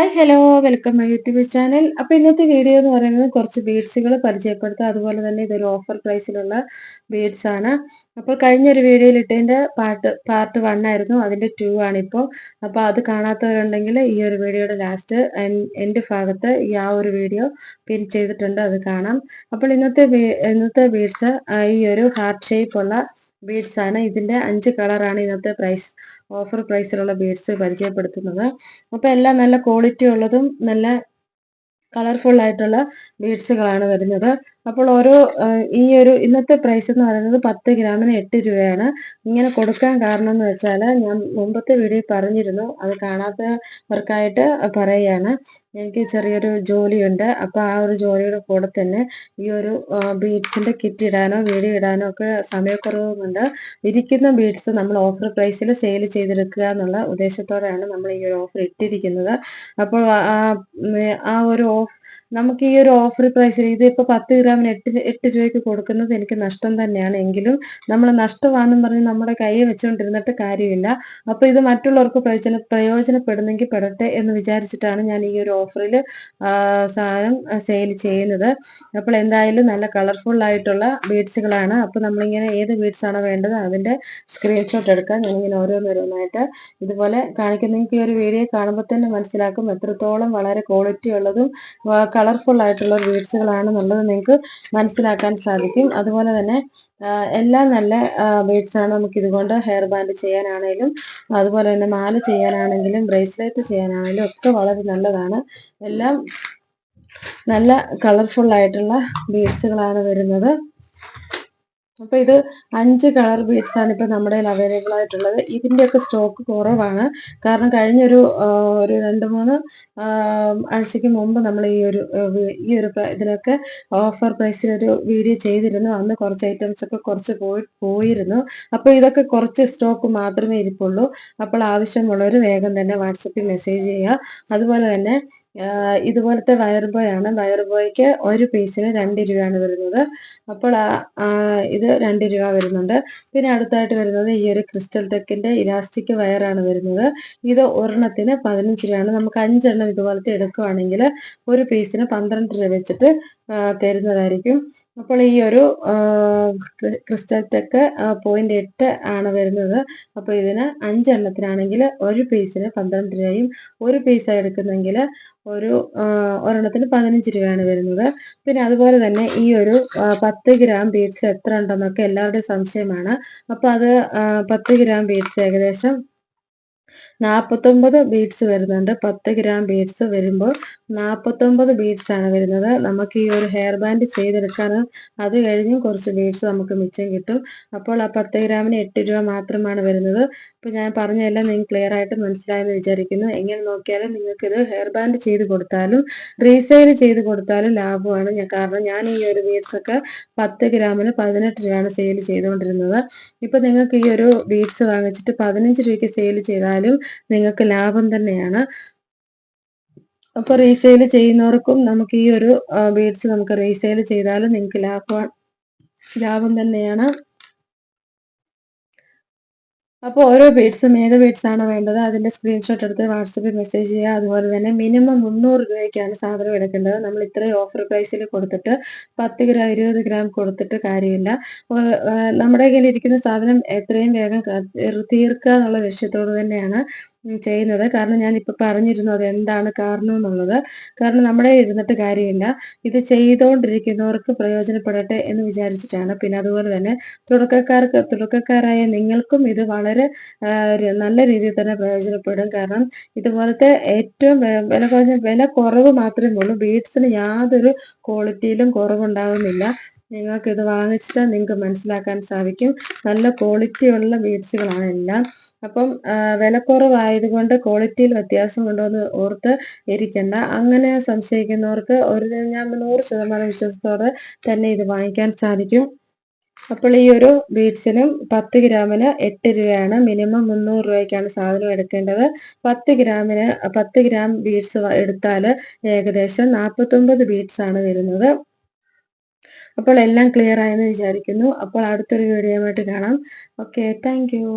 Hi hello welcome my YouTube channel. അപ്പോൾ ഇന്നത്തെ video എന്ന് പറയുന്നത് കുറച്ച് ബീഡ്സുകൾ പരിചയപ്പെടുത്തുക. അതുപോലെ തന്നെ ഇതൊരു ഓഫർ പ്രൈസിലുള്ള ബീഡ്സ് ആണ്. അപ്പോൾ കഴിഞ്ഞൊരു വീഡിയോയിൽ ഇട്ടതിൻ്റെ പാർട്ട് 1 ആയിരുന്നു, അതിൻ്റെ 2 ആണിപ്പോൾ. അപ്പോൾ അത് കാണാത്തവരുണ്ടെങ്കിൽ ഈ ഒരു വീഡിയോയുടെ ലാസ്റ്റ് എൻ്റെ ഭാഗത്ത് ആ ഒരു വീഡിയോ പിൻ ചെയ്തിട്ടുണ്ട്, അത് കാണാം. അപ്പോൾ ഇന്നത്തെ ബീഡ്സ് ഈ ഒരു ഹാർട്ട് ഷേപ്പ് ഉള്ള ബീഡ്സ് ആണ്. ഇതിൻ്റെ 5 കളറാണ് ഇന്നത്തെ ഓഫർ പ്രൈസിലുള്ള ബീഡ്സ് പരിചയപ്പെടുത്തുന്നത്. അപ്പോൾ എല്ലാം നല്ല ക്വാളിറ്റി ഉള്ളതും നല്ല കളർഫുൾ ആയിട്ടുള്ള ബീഡ്സുകളാണ് വരുന്നത്. അപ്പോൾ ഈ ഒരു ഇന്നത്തെ പ്രൈസ് എന്ന് പറയുന്നത് 10 ഗ്രാമിന് 8 രൂപയാണ്. ഇങ്ങനെ കൊടുക്കാൻ കാരണം എന്ന് വെച്ചാൽ ഞാൻ മുമ്പത്തെ വീഡിയോ പറഞ്ഞിരുന്നു, അത് കാണാത്തവർക്കായിട്ട് പറയുകയാണ്. എനിക്ക് ചെറിയൊരു ജോലിയുണ്ട്. അപ്പോൾ ആ ഒരു ജോലിയുടെ കൂടെ തന്നെ ഈ ഒരു ബീഡ്സിൻ്റെ കിറ്റ് ഇടാനോ വീഡിയോ ഇടാനോ ഒക്കെ സമയക്കുറവ് കൊണ്ട് ഇരിക്കുന്ന ബീഡ്സ് നമ്മൾ ഓഫർ പ്രൈസിൽ സെയിൽ ചെയ്തെടുക്കുക എന്നുള്ള ഉദ്ദേശത്തോടെയാണ് നമ്മൾ ഈ ഒരു ഓഫർ ഇട്ടിരിക്കുന്നത്. അപ്പോൾ ആ ഒരു നമുക്ക് ഈ ഒരു ഓഫർ പ്രൈസിൽ ഇതിപ്പോൾ 10 ഗ്രാമിന് 8 രൂപയ്ക്ക് കൊടുക്കുന്നത് എനിക്ക് നഷ്ടം തന്നെയാണ്. എങ്കിലും നമ്മൾ നഷ്ടമാണെന്നും പറഞ്ഞ് നമ്മുടെ കയ്യിൽ വെച്ചുകൊണ്ടിരുന്നിട്ട് കാര്യമില്ല. അപ്പോൾ ഇത് മറ്റുള്ളവർക്ക് പ്രയോജനപ്പെടുന്നെങ്കിൽ പെടട്ടെ എന്ന് വിചാരിച്ചിട്ടാണ് ഞാൻ ഈ ഒരു ഓഫറിൽ സാധനം സെയിൽ ചെയ്യുന്നത്. അപ്പോൾ എന്തായാലും നല്ല കളർഫുൾ ആയിട്ടുള്ള ബീഡ്സുകളാണ്. അപ്പോൾ നമ്മളിങ്ങനെ ഏത് ബീഡ്സ് ആണോ വേണ്ടത് അതിൻ്റെ സ്ക്രീൻഷോട്ട് എടുക്കാം. ഞാനിങ്ങനെ ഓരോന്നോരോന്നായിട്ട് ഇതുപോലെ കാണിക്കും. നിങ്ങൾക്ക് ഈ ഒരു വീഡിയോ കാണുമ്പോൾ തന്നെ മനസ്സിലാക്കും എത്രത്തോളം വളരെ ക്വാളിറ്റി ഉള്ളതും കളർഫുൾ ആയിട്ടുള്ള ബീഡ്സുകളാണെന്നുള്ളത് നിങ്ങൾക്ക് മനസ്സിലാക്കാൻ സാധിക്കും. അതുപോലെ തന്നെ എല്ലാം നല്ല ബീഡ്സ് ആണ്. നമുക്ക് ഇതുകൊണ്ട് ഹെയർ ബാൻഡ് ചെയ്യാനാണെങ്കിലും അതുപോലെ തന്നെ മാല ചെയ്യാനാണെങ്കിലും ബ്രേസ്ലെറ്റ് ചെയ്യാനാണെങ്കിലും ഒക്കെ വളരെ നല്ലതാണ്. എല്ലാം നല്ല കളർഫുൾ ആയിട്ടുള്ള ബീഡ്സുകളാണ് വരുന്നത്. അപ്പോൾ ഇത് 5 കളർ ബീഡ്സ് ആണ് ഇപ്പോൾ നമ്മുടെ കയ്യിൽ അവൈലബിൾ ആയിട്ടുള്ളത്. ഇതിൻ്റെയൊക്കെ സ്റ്റോക്ക് കുറവാണ്. കാരണം കഴിഞ്ഞൊരു 2-3 ആഴ്ചയ്ക്ക് മുമ്പ് നമ്മൾ ഈ ഒരു ഇതിനൊക്കെ ഓഫർ പ്രൈസിലൊരു വീഡിയോ ചെയ്തിരുന്നു. അന്ന് കുറച്ച് ഐറ്റംസ് ഒക്കെ കുറച്ച് പോയിരുന്നു. അപ്പോൾ ഇതൊക്കെ കുറച്ച് സ്റ്റോക്ക് മാത്രമേ ഇരിപ്പുള്ളൂ. അപ്പോൾ ആവശ്യമുള്ളവർ വേഗം തന്നെ വാട്സപ്പിൽ മെസ്സേജ് ചെയ്യുക. അതുപോലെ തന്നെ ഇതുപോലത്തെ വയർ ബോയ് ആണ്. വയർ ബോയ്ക്ക് ഒരു പീസിന് 2 രൂപയാണ് വരുന്നത്. അപ്പോൾ ഇത് 2 രൂപ വരുന്നുണ്ട്. പിന്നെ അടുത്തായിട്ട് വരുന്നത് ഈ ഒരു ക്രിസ്റ്റൽ ടെക്കിന്റെ ഇലാസ്റ്റിക് വയറാണ് വരുന്നത്. ഇത് ഒരെണ്ണത്തിന് 15 രൂപയാണ്. നമുക്ക് 5 എണ്ണം ഇതുപോലത്തെ എടുക്കുകയാണെങ്കിൽ ഒരു പീസിന് 12 രൂപ വെച്ചിട്ട് തരുന്നതായിരിക്കും. അപ്പോൾ ഈ ഒരു ക്രിസ്റ്റൽ ടെക്ക് 0.8 ആണ് വരുന്നത്. അപ്പോൾ ഇതിന് 5 എണ്ണത്തിനാണെങ്കിൽ ഒരു പീസിന് 12 രൂപയും ഒരു പീസാണ് എടുക്കുന്നെങ്കിൽ ഒരെണ്ണത്തിന് 15 രൂപയാണ് വരുന്നത്. പിന്നെ അതുപോലെ തന്നെ ഈ ഒരു 10 ഗ്രാം ബീഡ്സ് എത്ര ഉണ്ടെന്നൊക്കെ എല്ലാവരുടെയും സംശയമാണ്. അപ്പോൾ അത് 10 ഗ്രാം ബീഡ്സ് ഏകദേശം 49 ബീഡ്സ് വരുന്നുണ്ട്. 10 ഗ്രാം ബീഡ്സ് വരുമ്പോൾ 49 ബീഡ്സ് ആണ് വരുന്നത്. നമുക്ക് ഈ ഒരു ഹെയർ ബാൻഡ് ചെയ്തെടുക്കാനും അത് കഴിഞ്ഞും കുറച്ച് ബീഡ്സ് നമുക്ക് മിച്ചം കിട്ടും. അപ്പോൾ ആ 10 ഗ്രാമിന് 8 രൂപ മാത്രമാണ് വരുന്നത്. അപ്പോൾ ഞാൻ പറഞ്ഞതെല്ലാം നിങ്ങൾക്ക് ക്ലിയർ ആയിട്ട് മനസ്സിലായെന്ന് വിചാരിക്കുന്നു. എങ്ങനെ നോക്കിയാലും നിങ്ങൾക്കിത് ഹെയർ ബാൻഡ് ചെയ്ത് കൊടുത്താലും റീസെയിൽ ചെയ്ത് കൊടുത്താലും ലാഭമാണ്. കാരണം ഞാൻ ഈ ഒരു ബീഡ്സ് ഒക്കെ 10 ഗ്രാമിന് 18 രൂപയാണ് സെയിൽ ചെയ്തുകൊണ്ടിരുന്നത്. ഇപ്പം നിങ്ങൾക്ക് ഈ ഒരു ബീഡ്സ് വാങ്ങിച്ചിട്ട് 15 രൂപയ്ക്ക് സെയിൽ ചെയ്താലും നിങ്ങൾക്ക് ലാഭം തന്നെയാണ്. അപ്പോൾ റീസെയിൽ ചെയ്യുന്നവർക്കും നമുക്ക് ഈ ഒരു ബീഡ്സ് നമുക്ക് റീസെയിൽ ചെയ്താലും നിങ്ങൾക്ക് ലാഭം തന്നെയാണ്. അപ്പോൾ ഓരോ ബീഡ്സും ഏത് ബീഡ്സ് ആണോ വേണ്ടത് അതിൻ്റെ സ്ക്രീൻഷോട്ട് എടുത്ത് വാട്സപ്പിൽ മെസ്സേജ് ചെയ്യുക. അതുപോലെ തന്നെ മിനിമം 300 രൂപയ്ക്കാണ് സാധനം എടുക്കേണ്ടത്. നമ്മൾ ഇത്രയും ഓഫർ പ്രൈസിൽ കൊടുത്തിട്ട് 10 ഗ്രാം 20 ഗ്രാം കൊടുത്തിട്ട് കാര്യമില്ല. നമ്മുടെ കയ്യിൽ ഇരിക്കുന്ന സാധനം എത്രയും വേഗം തീർക്കുക എന്നുള്ള ലക്ഷ്യത്തോട് തന്നെയാണ് ചെയ്യുന്നത്. കാരണം ഞാനിപ്പോൾ പറഞ്ഞിരുന്നു അതെന്താണ് കാരണം എന്നുള്ളത്. കാരണം നമ്മുടെ ഇരുന്നിട്ട് കാര്യമില്ല, ഇത് പ്രയോജനപ്പെടട്ടെ എന്ന് വിചാരിച്ചിട്ടാണ്. പിന്നെ അതുപോലെ തന്നെ തുടക്കക്കാരായ നിങ്ങൾക്കും ഇത് വളരെ നല്ല രീതിയിൽ തന്നെ പ്രയോജനപ്പെടും. കാരണം ഇതുപോലത്തെ ഏറ്റവും വില കുറവ് മാത്രമേ ഉള്ളൂ. ബീഡ്സിന് യാതൊരു ക്വാളിറ്റിയിലും കുറവുണ്ടാകുന്നില്ല. നിങ്ങൾക്ക് ഇത് വാങ്ങിച്ചിട്ട് നിങ്ങൾക്ക് മനസ്സിലാക്കാൻ സാധിക്കും. നല്ല ക്വാളിറ്റിയുള്ള ബീഡ്സുകളാണ് എല്ലാം. അപ്പം വിലക്കുറവായതുകൊണ്ട് ക്വാളിറ്റിയിൽ വ്യത്യാസം കൊണ്ടുവന്ന് ഓർത്ത് ഇരിക്കണ്ട. അങ്ങനെ സംശയിക്കുന്നവർക്ക് ഞാൻ 100% വിശ്വാസത്തോടെ തന്നെ ഇത് വാങ്ങിക്കാൻ സാധിക്കും. അപ്പോൾ ഈ ഒരു ബീഡ്സിനും 10 ഗ്രാമിന് 8 രൂപയാണ്. മിനിമം 300 രൂപയ്ക്കാണ് സാധനം എടുക്കേണ്ടത്. 10 ഗ്രാം ബീഡ്സ് എടുത്താൽ ഏകദേശം 49 ബീഡ്സ് ആണ് വരുന്നത്. അപ്പോൾ എല്ലാം ക്ലിയർ ആയെന്ന് വിചാരിക്കുന്നു. അപ്പോൾ അടുത്തൊരു വീഡിയോ ആയിട്ട് കാണാം. Okay, thank you.